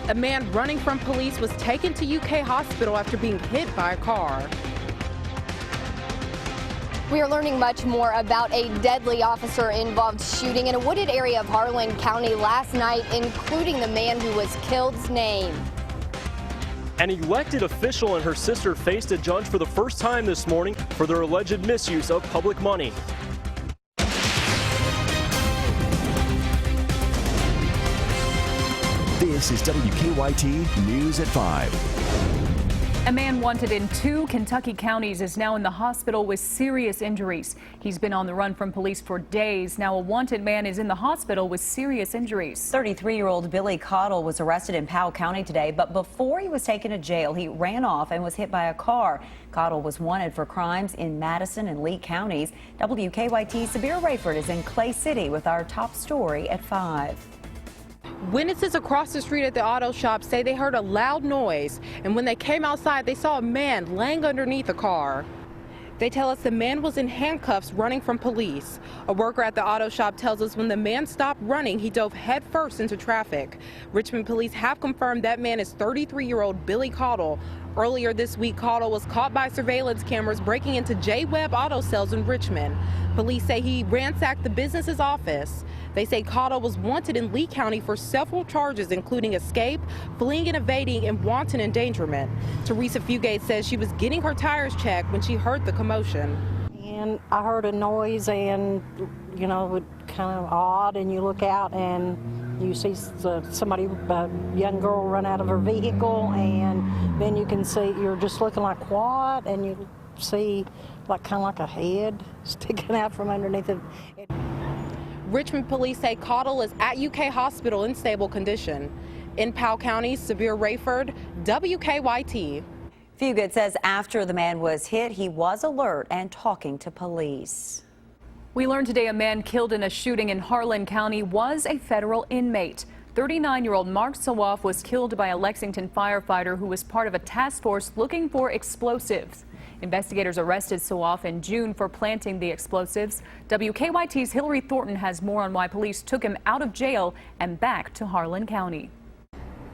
A man running from police was taken to UK hospital after being hit by a car. We are learning much more about a deadly officer-involved shooting in a wooded area of Harlan County last night, including the man who was killed's name. An elected official and her sister faced a judge for the first time this morning for their alleged misuse of public money. This is WKYT News at 5. A man wanted in 2 Kentucky counties is now in the hospital with serious injuries. He's been on the run from police for days. Now a wanted man is in the hospital with serious injuries. 33-year-old Billy Cottle was arrested in Powell County today, but before he was taken to jail, he ran off and was hit by a car. Cottle was wanted for crimes in Madison and Lee counties. WKYT Sabir Rayford is in Clay City with our top story at 5. Witnesses across the street at the auto shop say they heard a loud noise, and when they came outside, they saw a man laying underneath a car. They tell us the man was in handcuffs running from police. A worker at the auto shop tells us when the man stopped running, he dove headfirst into traffic. Richmond police have confirmed that man is 33-year-old Billy Cottle. Earlier this week, Cottle was caught by surveillance cameras breaking into J. Webb auto sales in Richmond. Police say he ransacked the business's office. They say Cottle was wanted in Lee County for several charges, including escape, fleeing and evading, and wanton endangerment. Teresa Fugate says she was getting her tires checked when she heard the commotion. And I heard a noise and, you know, kind of odd, and you look out and you see somebody, a young girl, run out of her vehicle, and then you can see, you're just looking like, what? And you see like kind of like a head sticking out from underneath it. Richmond police say Cottle is at UK hospital in stable condition. In Powell County, Sabir Rayford, WKYT. Fugate says after the man was hit, he was alert and talking to police. We learned today a man killed in a shooting in Harlan County was a federal inmate. 39-year-old Mark Sawoff was killed by a Lexington firefighter who was part of a task force looking for explosives. Investigators arrested Sawoff in June for planting the explosives. WKYT's Hillary Thornton has more on why police took him out of jail and back to Harlan County.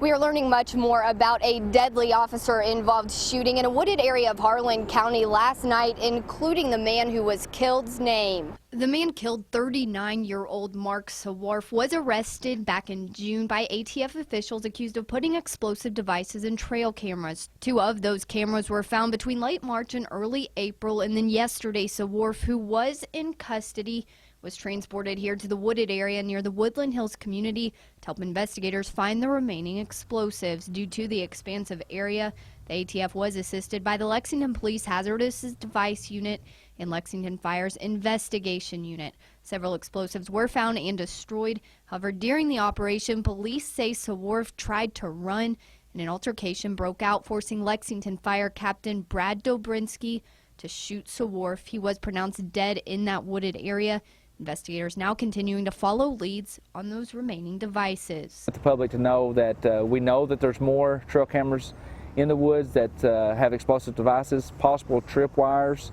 We are learning much more about a deadly officer-involved shooting in a wooded area of Harlan County last night, including the man who was killed's name. The man killed 39-year-old Mark Sawoff was arrested back in June by ATF officials accused of putting explosive devices in trail cameras. 2 of those cameras were found between late March and early April, and then yesterday Sawoff, who was in custody, was transported here to the wooded area near the Woodland Hills community to help investigators find the remaining explosives. Due to the expansive area, the ATF was assisted by the Lexington Police Hazardous Device Unit and Lexington Fire's Investigation Unit. Several explosives were found and destroyed. However, during the operation, police say Sawoff tried to run and an altercation broke out, forcing Lexington Fire Captain Brad Dobrinsky to shoot Sawoff. He was pronounced dead in that wooded area. Investigators now continuing to follow leads on those remaining devices. The public to know that we know that there's more trail cameras in the woods that have explosive devices, possible tripwires,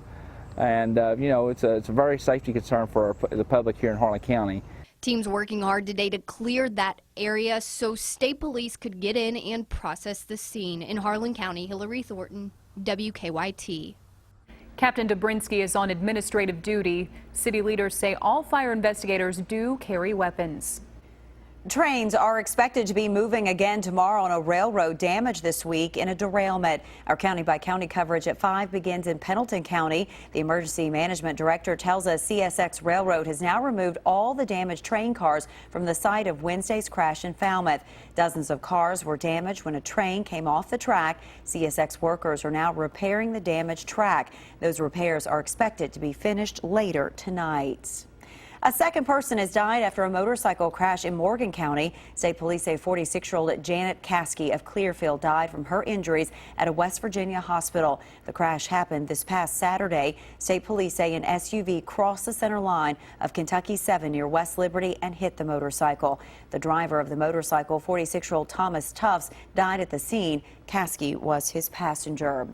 and you know, it's a very safety concern for the public here in Harlan County. Teams working hard today to clear that area so state police could get in and process the scene. In Harlan County, Hillary Thornton, WKYT. Captain Dobrinsky is on administrative duty. City leaders say all fire investigators do carry weapons. Trains are expected to be moving again tomorrow on a railroad damaged this week in a derailment. Our county-by-county coverage at 5 begins in Pendleton County. The emergency management director tells us CSX Railroad has now removed all the damaged train cars from the site of Wednesday's crash in Falmouth. Dozens of cars were damaged when a train came off the track. CSX workers are now repairing the damaged track. Those repairs are expected to be finished later tonight. A second person has died after a motorcycle crash in Morgan County. State police say 46-year-old Janet Caskey of Clearfield died from her injuries at a West Virginia hospital. The crash happened this past Saturday. State police say an SUV crossed the center line of Kentucky 7 near West Liberty and hit the motorcycle. The driver of the motorcycle, 46-year-old Thomas Tufts, died at the scene. Caskey was his passenger.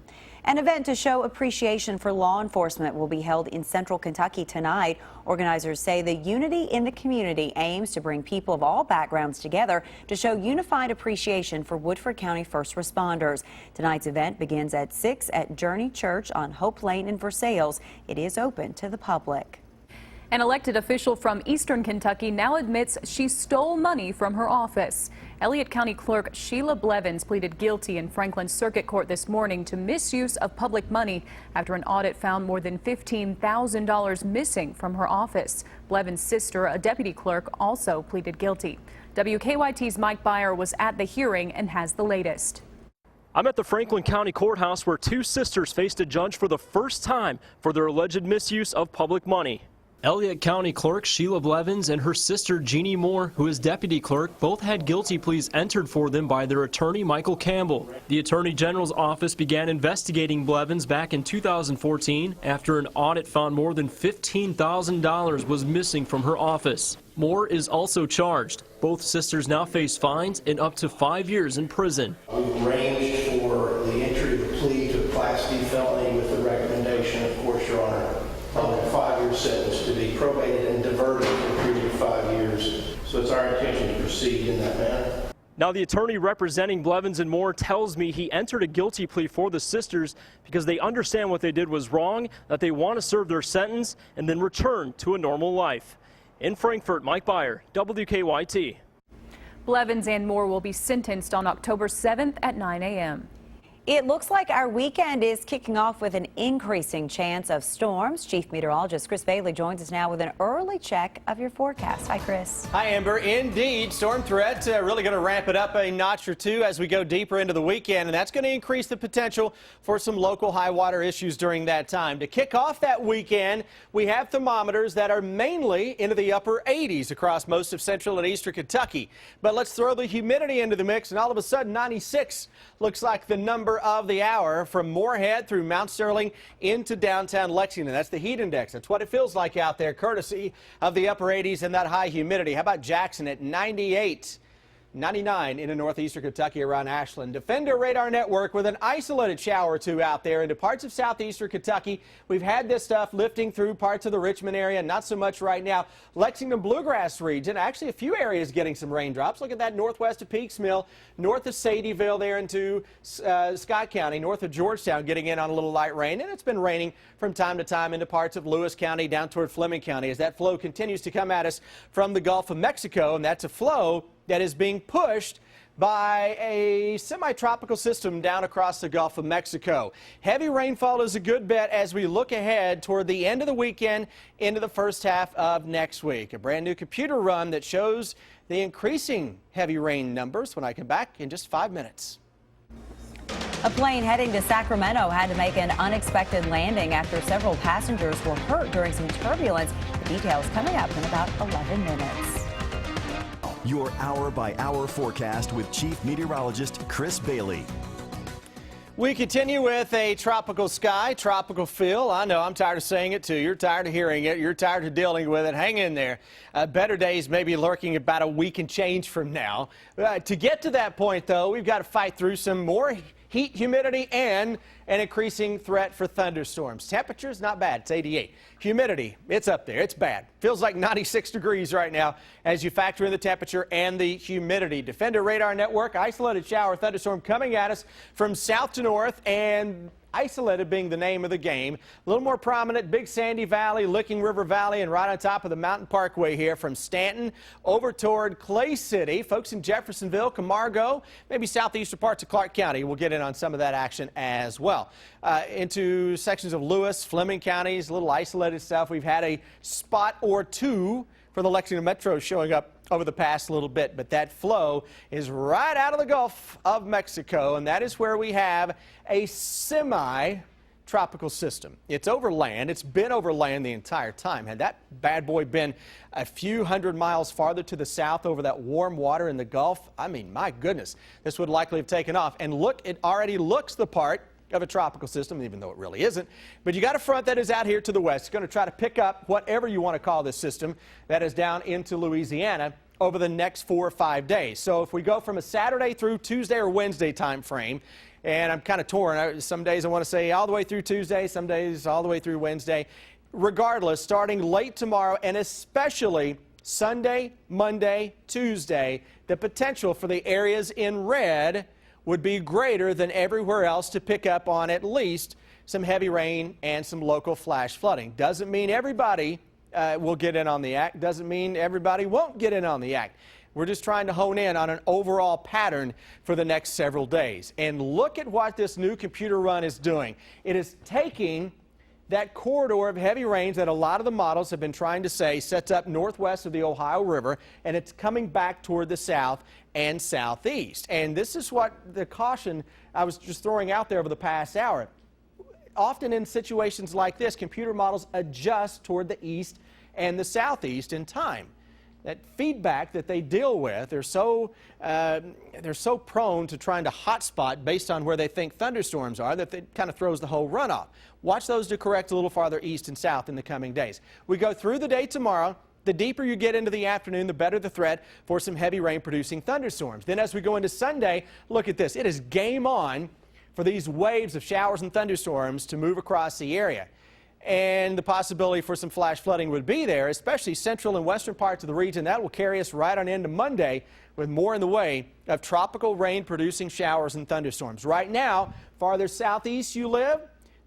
An event to show appreciation for law enforcement will be held in Central Kentucky tonight. Organizers say the unity in the community aims to bring people of all backgrounds together to show unified appreciation for Woodford County first responders. Tonight's event begins at 6 at Journey Church on Hope Lane in Versailles. It is open to the public. An elected official from Eastern Kentucky now admits she stole money from her office. Elliott County Clerk Sheila Blevins pleaded guilty in Franklin Circuit Court this morning to misuse of public money after an audit found more than $15,000 missing from her office. Blevins' sister, a deputy clerk, also pleaded guilty. WKYT's Mike Byer was at the hearing and has the latest. I'm at the Franklin County Courthouse where two sisters faced a judge for the first time for their alleged misuse of public money. Elliott County Clerk Sheila Blevins and her sister Jeannie Moore, who is deputy clerk, both had guilty pleas entered for them by their attorney Michael Campbell. The Attorney General's office began investigating Blevins back in 2014 after an audit found more than $15,000 was missing from her office. Moore is also charged. Both sisters now face fines and up to 5 years in prison. We've arranged for the entry of the plea to a Class D felony with the recommendation, of course, Your Honor, of a 5-year sentence to be probated and diverted for a period of 5 years. So it's our intention to proceed in that manner. Now, the attorney representing Blevins and Moore tells me he entered a guilty plea for the sisters because they understand what they did was wrong, that they want to serve their sentence and then return to a normal life. In Frankfort, Mike Byer, WKYT. Blevins and Moore will be sentenced on October 7th at 9 a.m. It looks like our weekend is kicking off with an increasing chance of storms. Chief Meteorologist Chris Bailey joins us now with an early check of your forecast. Hi, Chris. Hi, Amber. Indeed, storm threat really going to ramp it up a notch or two as we go deeper into the weekend, and that's going to increase the potential for some local high water issues during that time. To kick off that weekend, we have thermometers that are mainly into the upper 80s across most of central and eastern Kentucky. But let's throw the humidity into the mix, and all of a sudden 96 looks like the number of the hour from Moorhead through Mount Sterling into downtown Lexington. That's the heat index. That's what it feels like out there, courtesy of the upper 80s and that high humidity. How about Jackson at 98? 99 into northeastern Kentucky around Ashland. Defender Radar Network with an isolated shower or two out there into parts of southeastern Kentucky. We've had this stuff lifting through parts of the Richmond area, not so much right now. Lexington Bluegrass region, actually a few areas getting some raindrops. Look at that northwest of Peaks Mill, north of Sadieville there into Scott County, north of Georgetown getting in on a little light rain. And it's been raining from time to time into parts of Lewis County down toward Fleming County as that flow continues to come at us from the Gulf of Mexico, and that's a flow that is being pushed by a semi-tropical system down across the Gulf of Mexico. Heavy rainfall is a good bet as we look ahead toward the end of the weekend into the first half of next week. A brand new computer run that shows the increasing heavy rain numbers when I come back in just 5 minutes. A plane heading to Sacramento had to make an unexpected landing after several passengers were hurt during some turbulence. The details coming up in about 11 minutes. Your hour-by-hour forecast with Chief Meteorologist Chris Bailey. We continue with a tropical sky, tropical feel. I know I'm tired of saying it too. You're tired of hearing it. You're tired of dealing with it. Hang in there. Better days may be lurking about a week and change from now. To get to that point, though, we've got to fight through some more heat, humidity, and an increasing threat for thunderstorms. Temperature's not bad. It's 88. Humidity, it's up there. It's bad. Feels like 96 degrees right now as you factor in the temperature and the humidity. Defender Radar Network, isolated shower thunderstorm coming at us from south to north, and isolated being the name of the game. A little more prominent, Big Sandy Valley, Licking River Valley, and right on top of the Mountain Parkway here from Stanton over toward Clay City. Folks in Jeffersonville, Camargo, maybe southeastern parts of Clark County will get in on some of that action as well. Into sections of Lewis, Fleming counties, a little isolated stuff. We've had a spot or two for the Lexington Metro showing up over the past little bit, but that flow is right out of the Gulf of Mexico, and that is where we have a semi-tropical system. It's over land. It's been over land the entire time. Had that bad boy been a few hundred miles farther to the south over that warm water in the Gulf, I mean, my goodness, this would likely have taken off. And look, it already looks the part of a tropical system, even though it really isn't. But you got a front that is out here to the west. It's going to try to pick up whatever you want to call this system that is down into Louisiana. over the next 4 or 5 days. So if we go from a Saturday through Tuesday or Wednesday time frame, and I'm kind of torn. Some days I want to say all the way through Tuesday, some days all the way through Wednesday. Regardless, starting late tomorrow and especially Sunday, Monday, Tuesday, the potential for the areas in red would be greater than everywhere else to pick up on at least some heavy rain and some local flash flooding. Doesn't mean everybody will get in on the act. Doesn't mean everybody won't get in on the act. We're just trying to hone in on an overall pattern for the next several days. And look at what this new computer run is doing. It is taking that corridor of heavy rains that a lot of the models have been trying to say sets up northwest of the Ohio River, and it's coming back toward the south and southeast. And this is what the caution I was just throwing out there over the past hour. Often in situations like this, computer models adjust toward the east and the southeast in time. That feedback that they deal with, they're so prone to trying to hotspot based on where they think thunderstorms are that it kind of throws the whole run off. Watch those to correct a little farther east and south in the coming days. We go through the day tomorrow. The deeper you get into the afternoon, the better the threat for some heavy rain producing thunderstorms. Then as we go into Sunday, look at this. It is game on for these waves of showers and thunderstorms to move across the area. And the possibility for some flash flooding would be there, especially central and western parts of the region. That will carry us right on into Monday with more in the way of tropical rain producing showers and thunderstorms. Right now, farther southeast you live,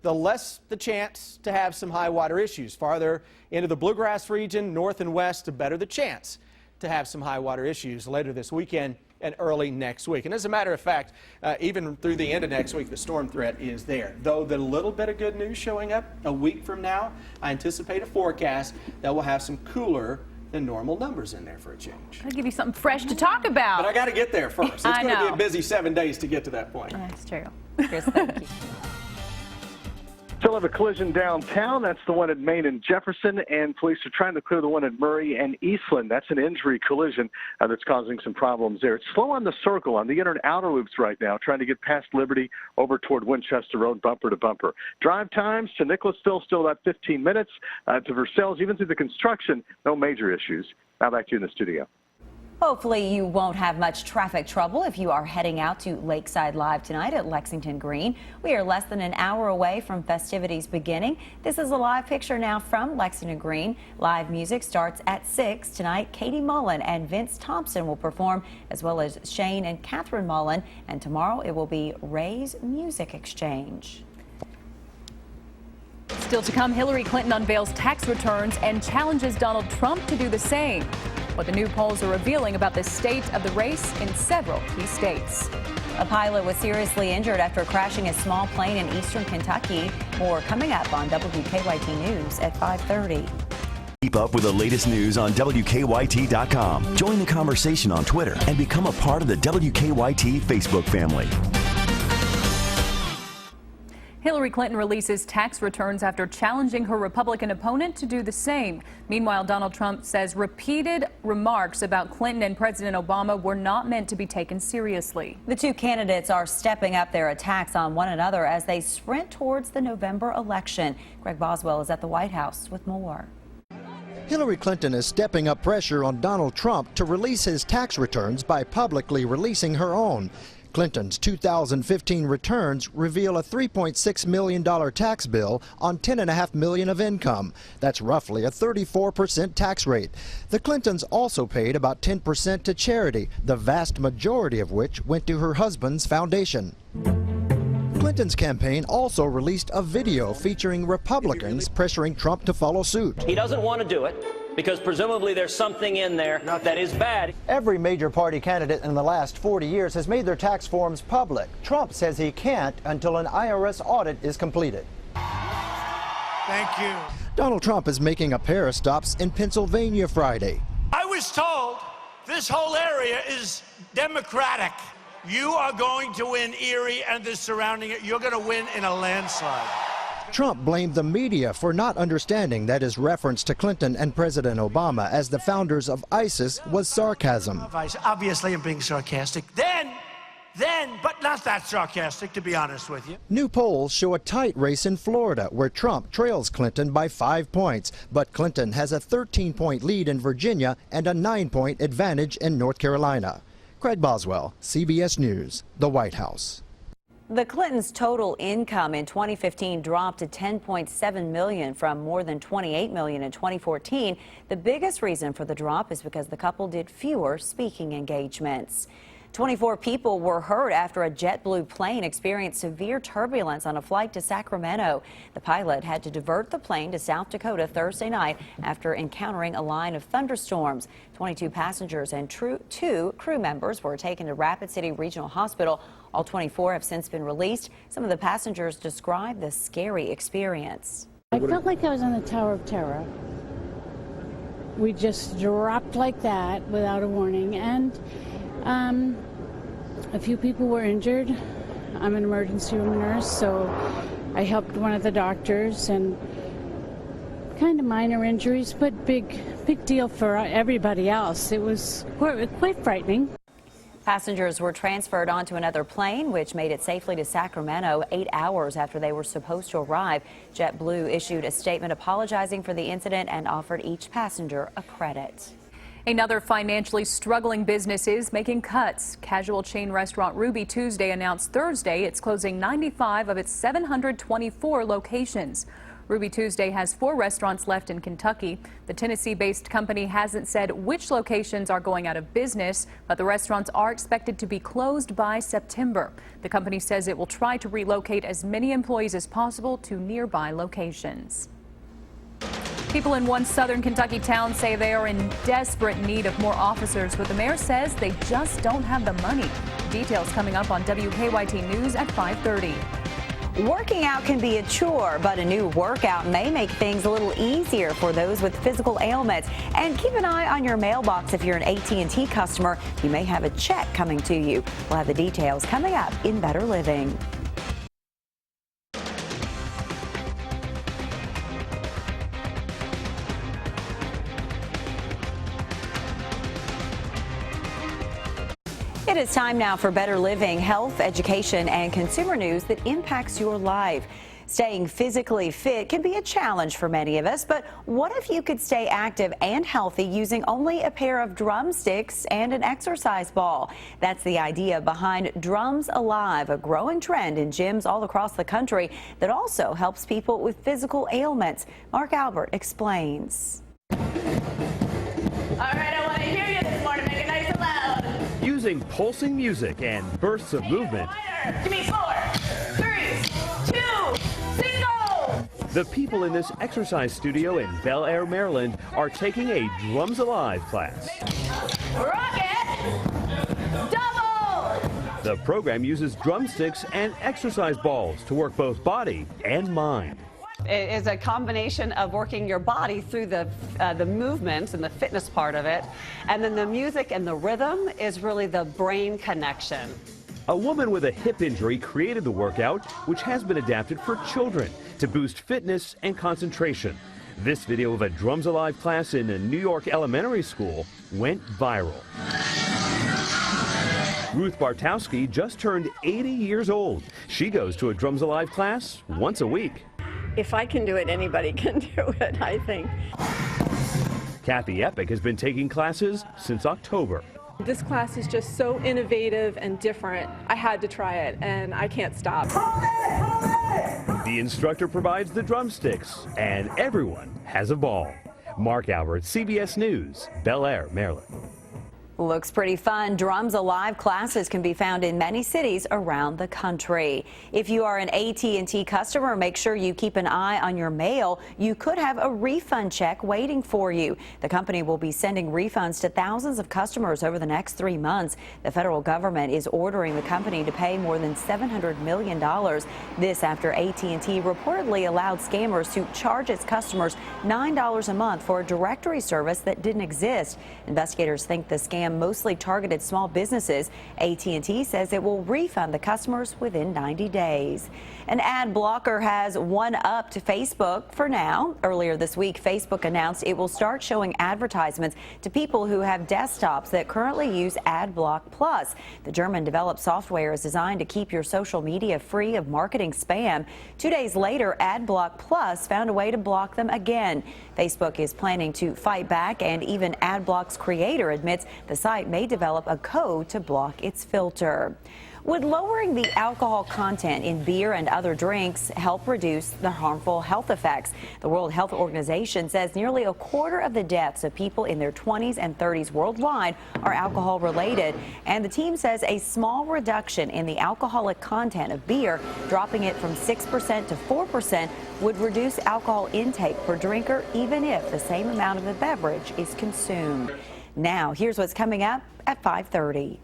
the less the chance to have some high water issues. Farther into the bluegrass region, north and west, the better the chance to have some high water issues later this weekend and early next week. And as a matter of fact, even through the end of next week, the storm threat is there. Though the little bit of good news showing up a week from now, I anticipate a forecast that will have some cooler than normal numbers in there for a change. I'll give you something fresh to talk about. But I got to get there first. It's going to be a busy 7 days to get to that point. That's true. Chris, thank you. Still have a collision downtown. That's the one at Main and Jefferson, and police are trying to clear the one at Murray and Eastland. That's an injury collision that's causing some problems there. It's slow on the circle on the inner and outer loops right now, trying to get past Liberty over toward Winchester Road, bumper to bumper. Drive times to Nicholasville, still about 15 minutes. To Versailles, even through the construction, no major issues. Now back to you in the studio. Hopefully you won't have much traffic trouble if you are heading out to Lakeside Live tonight at Lexington Green. We are less than an hour away from festivities beginning. This is a live picture now from Lexington Green. Live music starts at 6 tonight. Katie Mullen and Vince Thompson will perform, as well as Shane and Catherine Mullen. And tomorrow it will be Ray's Music Exchange. Still to come, Hillary Clinton unveils tax returns and challenges Donald Trump to do the same. What the new polls are revealing about the state of the race in several key states. A pilot was seriously injured after crashing a small plane in eastern Kentucky. More coming up on WKYT News at 5:30. Keep up with the latest news on WKYT.com. Join the conversation on Twitter and become a part of the WKYT Facebook family. Hillary Clinton releases tax returns after challenging her Republican opponent to do the same. Meanwhile, Donald Trump says repeated remarks about Clinton and President Obama were not meant to be taken seriously. The two candidates are stepping up their attacks on one another as they sprint towards the November election. Greg Boswell is at the White House with more. Hillary Clinton is stepping up pressure on Donald Trump to release his tax returns by publicly releasing her own. Clinton's 2015 returns reveal a $3.6 million tax bill on $10.5 million of income. That's roughly a 34% tax rate. The Clintons also paid about 10% to charity, the vast majority of which went to her husband's foundation. Clinton's campaign also released a video featuring Republicans pressuring Trump to follow suit. He doesn't want to do it because presumably there's something in there that is bad. Every major party candidate in the last 40 years has made their tax forms public. Trump says he can't until an IRS audit is completed. Thank you. Donald Trump is making a pair of stops in Pennsylvania Friday. I was told this whole area is Democratic. You are going to win Erie and the surrounding area. You're going to win in a landslide. Trump blamed the media for not understanding that his reference to Clinton and President Obama as the founders of ISIS was sarcasm. Obviously, I'm being sarcastic. Then win, but not that sarcastic, to be honest with you. New polls show a tight race in Florida, where Trump trails Clinton by 5 points. But Clinton has a 13-point lead in Virginia and a 9-point advantage in North Carolina. Craig Boswell, CBS News, the White House. The Clintons' total income in 2015 dropped to $10.7 million from more than $28 million in 2014. The biggest reason for the drop is because the couple did fewer speaking engagements. 24 people were hurt after a JetBlue plane experienced severe turbulence on a flight to Sacramento. The pilot had to divert the plane to South Dakota Thursday night after encountering a line of thunderstorms. 22 passengers and 2 crew members were taken to Rapid City Regional Hospital. All 24 have since been released. Some of the passengers described the scary experience. I felt like I was on the Tower of Terror. We just dropped like that without a warning, and a few people were injured. I'm an emergency room nurse, so I helped one of the doctors, and kind of minor injuries, but big deal for everybody else. It was quite frightening. Passengers were transferred onto another plane, which made it safely to Sacramento 8 hours after they were supposed to arrive. JetBlue issued a statement apologizing for the incident and offered each passenger a credit. Another financially struggling business is making cuts. Casual chain restaurant Ruby Tuesday announced Thursday it's closing 95 of its 724 locations. Ruby Tuesday has 4 restaurants left in Kentucky. The Tennessee-based company hasn't said which locations are going out of business, but the restaurants are expected to be closed by September. The company says it will try to relocate as many employees as possible to nearby locations. People in one southern Kentucky town say they are in desperate need of more officers, but the mayor says they just don't have the money. Details coming up on WKYT News at 5:30. Working out can be a chore, but a new workout may make things a little easier for those with physical ailments. And keep an eye on your mailbox if you're an AT&T customer. You may have a check coming to you. We'll have the details coming up in Better Living. It is time now for Better Living, health, education, and consumer news that impacts your life. Staying physically fit can be a challenge for many of us, but what if you could stay active and healthy using only a pair of drumsticks and an exercise ball? That's the idea behind Drums Alive, a growing trend in gyms all across the country that also helps people with physical ailments. Mark Albert explains. All right, I want to hear you this morning. Make it nice and loud. Using pulsing music and bursts of movement. Give me 4, 3, 2, single! The people in this exercise studio in Bel Air, Maryland are taking a Drums Alive class. Rock it! Double! The program uses drumsticks and exercise balls to work both body and mind. It is a combination of working your body through the movements and the fitness part of it, and then the music and the rhythm is really the brain connection. A woman with a hip injury created the workout, which has been adapted for children to boost fitness and concentration. This video of a Drums Alive class in a New York elementary school went viral. Ruth Bartowski just turned 80 years old. She goes to a Drums Alive class once a week. If I can do it, anybody can do it, I think. Kathy Epic has been taking classes since October. This class is just so innovative and different. I had to try it, and I can't stop. The instructor provides the drumsticks, and everyone has a ball. Mark Albert, CBS News, Bel Air, Maryland. Looks pretty fun. Drums Alive classes can be found in many cities around the country. If you are an AT&T customer, make sure you keep an eye on your mail. You could have a refund check waiting for you. The company will be sending refunds to thousands of customers over the next 3 months. The federal government is ordering the company to pay more than $700 million. This after AT&T reportedly allowed scammers to charge its customers $9 a month for a directory service that didn't exist. Investigators think the scam scam mostly targeted small businesses. AT&T says it will refund the customers within 90 days. An ad blocker has one-upped Facebook for now. Earlier this week, Facebook announced it will start showing advertisements to people who have desktops that currently use AdBlock Plus. The German-developed software is designed to keep your social media free of marketing spam. 2 days later, AdBlock Plus found a way to block them again. Facebook is planning to fight back, and even AdBlock's creator admits the site may develop a code to block its filter. Would lowering the alcohol content in beer and other drinks help reduce the harmful health effects? The World Health Organization says nearly a quarter of the deaths of people in their 20s and 30s worldwide are alcohol related. And the team says a small reduction in the alcoholic content of beer, dropping it from 6% to 4%, would reduce alcohol intake per drinker, even if the same amount of the beverage is consumed. Now, here's what's coming up at 5:30.